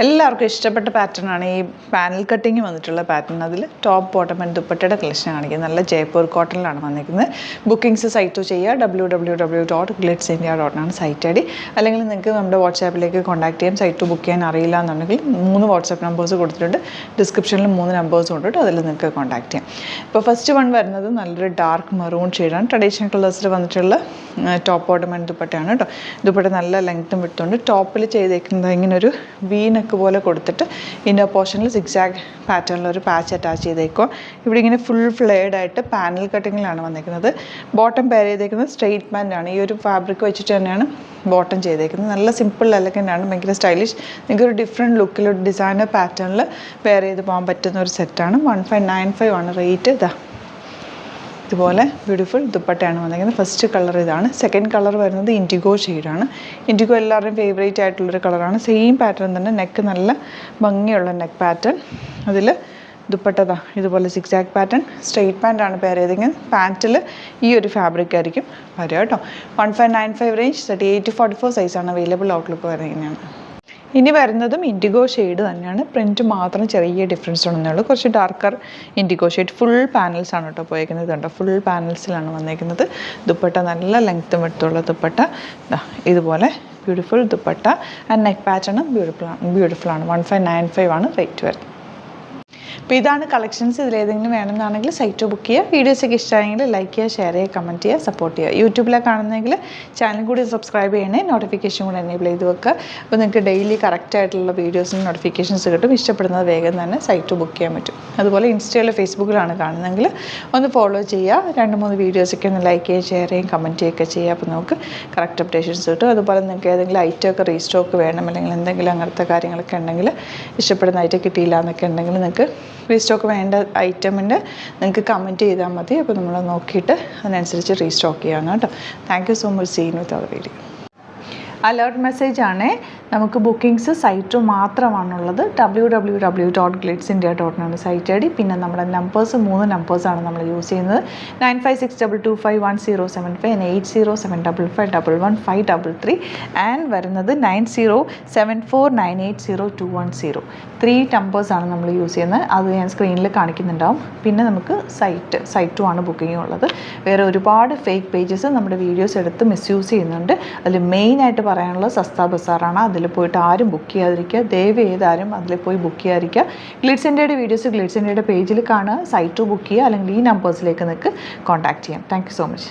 എല്ലാവർക്കും ഇഷ്ടപ്പെട്ട പാറ്റേൺ ആണ് ഈ പാനൽ കട്ടിങ് വന്നിട്ടുള്ള പാറ്റേൺ. അതിൽ ടോപ്പ് ബോട്ടം ആൻഡ് ദുപ്പട്ടയുടെ കളക്ഷൻ കാണിക്കുന്നത്. നല്ല ജയ്പൂർ കോട്ടണിലാണ് വന്നിരിക്കുന്നത്. ബുക്കിംഗ്സ് സൈറ്റ് ചെയ്യുക www.glitzindia.com സൈറ്റ് ഐ ഡി. അല്ലെങ്കിൽ നിങ്ങൾക്ക് നമ്മുടെ വാട്സാപ്പിലേക്ക് കോൺടാക്ട് ചെയ്യാം. സൈറ്റ് ബുക്ക് ചെയ്യാൻ അറിയില്ല എന്നുണ്ടെങ്കിൽ 3 വാട്സാപ്പ് നമ്പേഴ്സ് കൊടുത്തിട്ടുണ്ട്. ഡിസ്ക്രിപ്ഷനിൽ 3 നമ്പേഴ്സ് കൊണ്ടിട്ട് അതിൽ നിങ്ങൾക്ക് കോൺടാക്ട് ചെയ്യാം. ഇപ്പോൾ ഫസ്റ്റ് വൺ വരുന്നത് നല്ലൊരു ഡാർക്ക് മെറൂൺ ഷെയ്ഡാണ്. ട്രഡീഷണൽ കളേഴ്സിൽ വന്നിട്ടുള്ള ടോപ്പ് ബോട്ടം ആൻഡ് ദുപ്പട്ടയാണ് കേട്ടോ. ദുപ്പട്ട നല്ല ലെങ്ത്തും വിട്ടുകൊണ്ട് ടോപ്പിൽ ചെയ്തേക്കുന്നത് ഇങ്ങനെ ഒരു വീനക്ക് പോലെ കൊടുത്തിട്ട് ഇന്നർ പോർഷനിൽ സിക്സാഗ് പാറ്റേണിലൊരു പാച്ച് അറ്റാച്ച് ചെയ്തേക്കുക. ഇവിടെ ഇങ്ങനെ ഫുൾ ഫ്ലെയർഡ് ആയിട്ട് പാനൽ കട്ടിങ്ങിലാണ് വന്നിരിക്കുന്നത്. ബോട്ടം പെയർ ചെയ്തേക്കുന്നത് സ്ട്രെയിറ്റ് പാൻ്റാണ്. ഈ ഒരു ഫാബ്രിക് വെച്ചിട്ട് തന്നെയാണ് ബോട്ടം ചെയ്തേക്കുന്നത്. നല്ല സിമ്പിൾ എലഗൻ്റ് ആണ്, ഭയങ്കര സ്റ്റൈലിഷ്. നിങ്ങൾക്കൊരു ഡിഫറെൻറ്റ് ലുക്കിൽ ഒരു ഡിസൈനർ പാറ്റേണിൽ വെയർ ചെയ്ത് പോകാൻ പറ്റുന്ന ഒരു സെറ്റാണ്. 1595 ആണ് റേറ്റ്. ഇതുപോലെ ബ്യൂട്ടിഫുൾ ദുപ്പട്ടയാണ് വന്നിരിക്കുന്നത്. ഫസ്റ്റ് കളർ ഇതാണ്. സെക്കൻഡ് കളർ വരുന്നത് ഇൻഡിഗോ ഷെയ്ഡാണ്. ഇൻഡിഗോ എല്ലാവരുടെയും ഫേവറേറ്റ് ആയിട്ടുള്ളൊരു കളറാണ്. സെയിം പാറ്റേൺ തന്നെ, നെക്ക് നല്ല ഭംഗിയുള്ള നെക്ക് പാറ്റേൺ. അതിൽ ദുപ്പട്ട ഇതുപോലെ സിക്സാഗ് പാറ്റേൺ. സ്ട്രെയിറ്റ് പാൻ്റാണ് പെയർ ചെയ്തിരിക്കുന്നത്. പാൻറ്റിൽ ഈ ഒരു ഫാബ്രിക് ആയിരിക്കും വരിക കേട്ടോ. 1595 റേഞ്ച്, 38-44 സൈസാണ് അവൈലബിൾ. ഔട്ട്ലുക്ക് വരുന്നതാണ്. ഇനി വരുന്നതും ഇൻഡിഗോ ഷെയ്ഡ് തന്നെയാണ്. പ്രിൻറ്റ് മാത്രം ചെറിയ ഡിഫറൻസ് ഉണ്ടെന്നേ ഉള്ളൂ. കുറച്ച് ഡാർക്കർ ഇൻഡിഗോ ഷെയ്ഡ്. ഫുൾ പാനൽസാണ് കേട്ടോ പോയേക്കുന്നത്. കണ്ടോ, ഫുൾ പാനൽസിലാണ് വന്നേക്കുന്നത്. ദുപ്പട്ട നല്ല ലെങ്ത്തും എടുത്തുള്ള ദുപ്പട്ട. ഇതുപോലെ ബ്യൂട്ടിഫുൾ ദുപ്പട്ട ആൻഡ് നെക്ക് പാറ്റേണും ബ്യൂട്ടിഫുള്ളാണ്. 1595 ആണ് റേറ്റ് വരുന്നത്. അപ്പോൾ ഇതാണ് കളക്ഷൻസ്. ഇതിലേതെങ്കിലും വേണമെന്നാണെങ്കിൽ സൈറ്റ് ബുക്ക് ചെയ്യുക. വീഡിയോസൊക്കെ ഇഷ്ടമായെങ്കിൽ ലൈക്ക് ചെയ്യുക, ഷെയർ ചെയ്യുക, കമൻറ്റ് ചെയ്യുക, സപ്പോർട്ട് ചെയ്യുക. യൂട്യൂബിലാണ് കാണുന്നതെങ്കിൽ ചാനൽ കൂടി സബ്സ്ക്രൈബ് ചെയ്യണേ, നോട്ടിഫിക്കേഷൻ കൂടി എനേബിൾ ചെയ്ത് വെക്കുക. അപ്പോൾ നിങ്ങൾക്ക് ഡെയിലി കറക്റ്റായിട്ടുള്ള വീഡിയോസിന് നോട്ടിഫിക്കേഷൻസ് കിട്ടും. ഇഷ്ടപ്പെടുന്നത് വേഗം തന്നെ സൈറ്റ് ബുക്ക് ചെയ്യാൻ പറ്റും. അതുപോലെ ഇൻസ്റ്റയിലോ ഫേസ്ബുക്കിലാണ് കാണുന്നതെങ്കിൽ ഒന്ന് ഫോളോ ചെയ്യുക. 2-3 വീഡിയോസൊക്കെ ഒന്ന് ലൈക്ക് ചെയ്യുക, ഷെയർ ചെയ്യുക, കമൻറ്റ് ചെയ്യുകയൊക്കെ ചെയ്യുക. അപ്പോൾ നമുക്ക് കറക്റ്റ് അപ്ഡേഷൻസ് കിട്ടും. അതുപോലെ നിങ്ങൾക്ക് ഏതെങ്കിലും ഐറ്റമൊക്കെ റീസ്റ്റോക്ക് വേണം, അല്ലെങ്കിൽ എന്തെങ്കിലും അങ്ങനത്തെ കാര്യങ്ങളൊക്കെ ഉണ്ടെങ്കിൽ, ഇഷ്ടപ്പെടുന്ന ഐറ്റം കിട്ടിയില്ല എന്നൊക്കെ ഉണ്ടെങ്കിൽ നിങ്ങൾക്ക് റീസ്റ്റോക്ക് വേണ്ട ഐറ്റമിൻ്റെ നിങ്ങൾക്ക് കമൻറ്റ് ചെയ്താൽ മതി. അപ്പോൾ നമ്മൾ നോക്കിയിട്ട് അതിനനുസരിച്ച് റീസ്റ്റോക്ക് ചെയ്യാം കേട്ടോ. Thank you so much. Seen with our video. Alert message ആണേ. നമുക്ക് ബുക്കിംഗ്സ് സൈറ്റ് മാത്രമാണുള്ളത്. www.glitzindia.com site I D. പിന്നെ നമ്മുടെ നമ്പേഴ്സ് 3 നമ്പേഴ്സാണ് നമ്മൾ യൂസ് ചെയ്യുന്നത്. 9562251075 and 8075551153 ആൻഡ് വരുന്നത് 9074980210. 3 നമ്പേഴ്സാണ് നമ്മൾ യൂസ് ചെയ്യുന്നത്. അത് ഞാൻ സ്ക്രീനിൽ കാണിക്കുന്നുണ്ടാവും. പിന്നെ നമുക്ക് സൈറ്റും ആണ് ബുക്കിംഗ് ഉള്ളത്. വേറെ ഒരുപാട് ഫേക്ക് പേജസ് നമ്മുടെ വീഡിയോസ് എടുത്ത് മിസ്യൂസ് ചെയ്യുന്നുണ്ട്. അതിൽ മെയിനായിട്ട് പറയാനുള്ളത് സസ്ത ബസാറാണ്. അതിൽ പോയിട്ട് ആരും ബുക്ക് ചെയ്യാതിരിക്കുക. ദയവ് ചെയ്താരും അതിൽ പോയി ബുക്ക് ചെയ്യാതിരിക്കുക. ഗ്ലിറ്റ്സ് ഇന്ത്യയുടെ വീഡിയോസ് ഗ്ലിറ്റ്സ് ഇന്ത്യയുടെ പേജിൽ കാണുക, സൈറ്റ് ബുക്ക് ചെയ്യുക, അല്ലെങ്കിൽ ഈ നമ്പേഴ്സിലേക്ക് നിങ്ങൾക്ക് കോൺടാക്ട് ചെയ്യാം. Thank you so much.